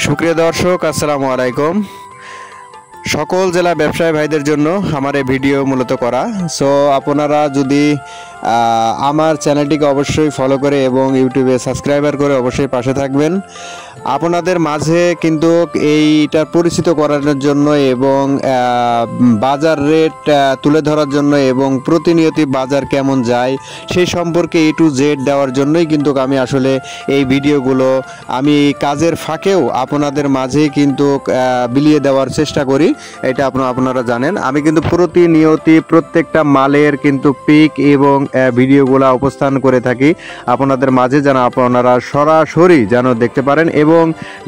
সুপ্রিয় দর্শক, আসসালামু আলাইকুম। সকল জেলা ব্যবসায়ী ভাইদের জন্য আমার এই ভিডিও মূলত করা। সো আপনারা যদি আমার চ্যানেলটিকে অবশ্যই ফলো করে এবং ইউটিউবে সাবস্ক্রাইবার করে অবশ্যই পাশে থাকবেন। আপনাদের মাঝে কিন্তু এইটা পরিচিত করানোর জন্য এবং বাজার রেট তুলে ধরার জন্য এবং প্রতিনিয়ত বাজার কেমন যায় সেই সম্পর্কে A to Z দেওয়ার জন্যই কিন্তু আমি আসলে এই ভিডিওগুলো আমি কাজের ফাঁকেও আপনাদের মাঝে কিন্তু বিলিয়ে দেওয়ার চেষ্টা করি। এটা আপনারা জানেন, আমি কিন্তু প্রতিনিয়ত প্রত্যেকটা মালের কিন্তু পিক এবং ভিডিওগুলো উপস্থান করে থাকি আপনাদের মাঝে, যেন আপনারা সরাসরি যেন দেখতে পারেন। এবং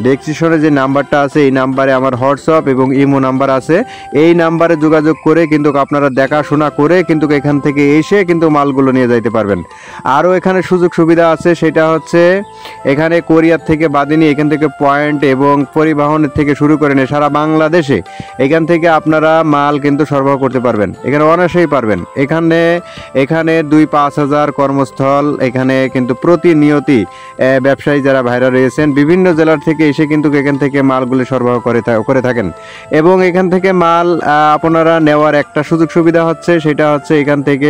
ডেসক্রিপশনে যে নাম্বারটা আছে এই নাম্বারে আমার হোয়াটসঅ্যাপ এবং ইমো নাম্বার আছে, এই নাম্বারে যোগাযোগ করে কিন্তু আপনারা দেখাশোনা করে কিন্তু এখান থেকে এসে কিন্তু মালগুলো নিয়ে যাইতে পারবেন। আরও এখানে সুযোগ সুবিধা আছে, সেটা হচ্ছে এখানে কোরিয়ার থেকে বাদিনী, এখান থেকে পয়েন্ট এবং পরিবহনের থেকে শুরু করে নিয়ে সারা বাংলাদেশে এখান থেকে আপনারা মাল কিন্তু সরবরাহ করতে পারবেন, এখানে অনায়াসেই পারবেন। এখানে 2-5 হাজার কর্মস্থল, এখানে কিন্তু প্রতিনিয়তই ব্যবসায়ী যারা ভাইরা রয়েছেন বিভিন্ন জেলার থেকে এসে কিন্তু এখান থেকে মালগুলি সরবরাহ করে থাকেন। এবং এখান থেকে মাল আপনারা নেওয়ার একটা সুযোগ সুবিধা হচ্ছে, সেটা হচ্ছে এখান থেকে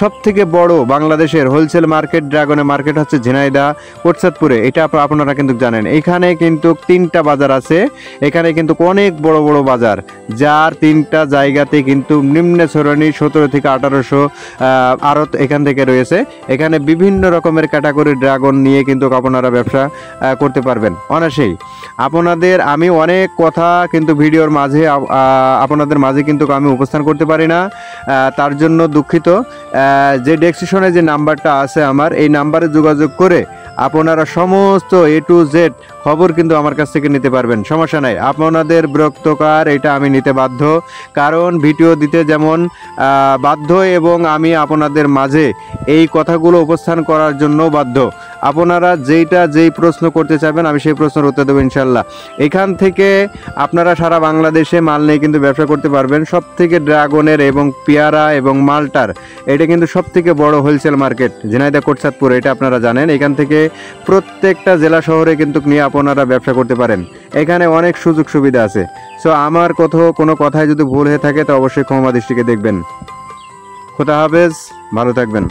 সবথেকে বড় বাংলাদেশের হোলসেল মার্কেট, ড্রাগনের মার্কেট হচ্ছে ঝিনাইদহ কোটচাঁদপুরে। এটা আপনারা কিন্তু জানেন। এখানে কিন্তু 3টা বাজার আছে, এখানে কিন্তু অনেক বড় বড় বাজার, যার 3টা জায়গাতে কিন্তু নিম্ন শ্রেণী 17 থেকে 1800 আড়ত এখান থেকে রয়েছে। এখানে বিভিন্ন রকমের ক্যাটাগরি ড্রাগন নিয়ে কিন্তু আপনারা ব্যবসা করতে পারবেন অনায়াসেই। আমি অনেক কথা কিন্তু ভিডিওর মাঝে আপনাদের মাঝে কিন্তু আমি উপস্থান করতে পারি না, তার জন্য দুঃখিত। যে ডেসক্রিপশনে যে নাম্বারটা আছে আমার, এই নাম্বারে যোগাযোগ করে আপনারা সমস্ত A to Z খবর কিন্তু আমার কাছ থেকে নিতে পারবেন, সমস্যা নাই। আপনাদের বিরক্তকার এটা আমি নিতে বাধ্য, কারণ ভিডিও দিতে যেমন বাধ্য এবং আমি আপনাদের মাঝে এই কথাগুলো উপস্থান করার জন্য বাধ্য। আপনারা যেই প্রশ্ন করতে চাইবেন আমি সেই প্রশ্নের উত্তর দেবো ইনশাল্লাহ। এখান থেকে আপনারা সারা বাংলাদেশে মাল নিয়ে কিন্তু ব্যবসা করতে পারবেন। সব থেকে ড্রাগনের এবং পেয়ারা এবং মালটার এটা কিন্তু সব থেকে বড় হোলসেল মার্কেট ঝিনাইদহ কোটচাঁদপুর, এটা আপনারা জানেন। এখান থেকে প্রত্যেকটা জেলা শহরে কিন্তু নিয়ে আপনারা ব্যবসা করতে পারেন, এখানে অনেক সুযোগ সুবিধা আছে। সো আমার কোনো কথায় যদি ভুল হয়ে থাকে তো অবশ্যই ক্ষমা দৃষ্টিকে দেখবেন। খোদা হাফেজ, ভালো থাকবেন।